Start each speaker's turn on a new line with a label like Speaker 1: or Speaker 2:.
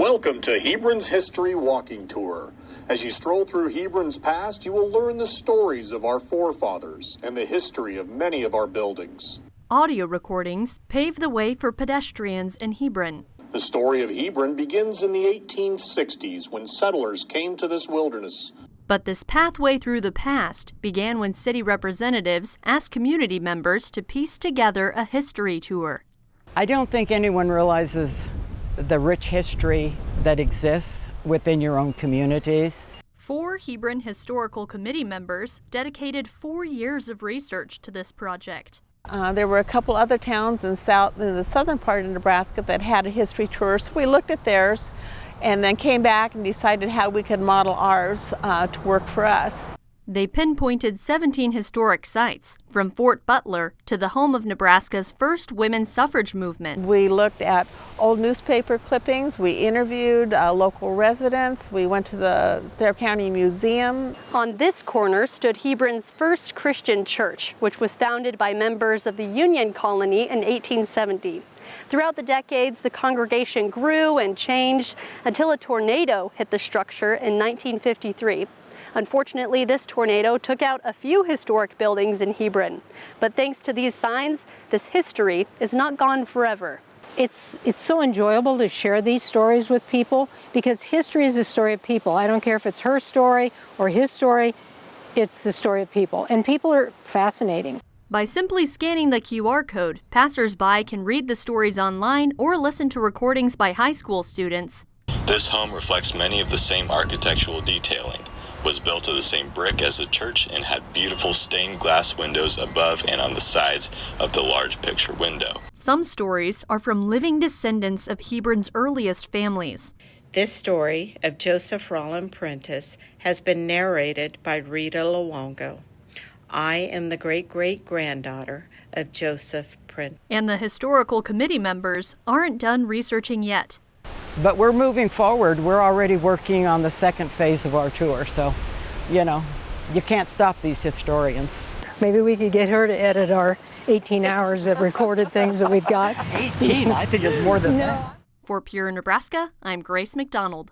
Speaker 1: Welcome to Hebron's History Walking Tour. As you stroll through Hebron's past, you will learn the stories of our forefathers and the history of many of our buildings.
Speaker 2: Audio recordings pave the way for pedestrians in Hebron.
Speaker 1: The story of Hebron begins in the 1860s when settlers came to this wilderness.
Speaker 2: But this pathway through the past began when city representatives asked community members to piece together a history tour.
Speaker 3: I don't think anyone realizes the rich history that exists within your own communities.
Speaker 2: 4 Hebron Historical Committee members dedicated 4 years of research to this project.
Speaker 4: There were a couple other towns in the southern part of Nebraska that had a history tour, so we looked at theirs and then came back and decided how we could model ours to work for us.
Speaker 2: They pinpointed 17 historic sites, from Fort Butler to the home of Nebraska's first women's suffrage movement.
Speaker 4: We looked at old newspaper clippings, we interviewed local residents, we went to the Thayer County Museum.
Speaker 2: On this corner stood Hebron's first Christian church, which was founded by members of the Union Colony in 1870. Throughout the decades, the congregation grew and changed until a tornado hit the structure in 1953. Unfortunately, this tornado took out a few historic buildings in Hebron. But thanks to these signs, this history is not gone forever.
Speaker 5: It's so enjoyable to share these stories with people because history is the story of people. I don't care if it's her story or his story, it's the story of people. And people are fascinating.
Speaker 2: By simply scanning the QR code, passers-by can read the stories online or listen to recordings by high school students.
Speaker 6: This home reflects many of the same architectural detailing, was built of the same brick as the church, and had beautiful stained glass windows above and on the sides of the large picture window.
Speaker 2: Some stories are from living descendants of Hebron's earliest families.
Speaker 7: This story of Joseph Rollin Prentice has been narrated by Rita Luongo. I am the great-great-granddaughter of Joseph Prentice.
Speaker 2: And the historical committee members aren't done researching yet.
Speaker 3: But we're moving forward. We're already working on the second phase of our tour. So, you can't stop these historians.
Speaker 5: Maybe we could get her to edit our 18 hours of recorded things that we've got.
Speaker 3: 18? I think it's more than that.
Speaker 2: For Pure Nebraska, I'm Grace McDonald.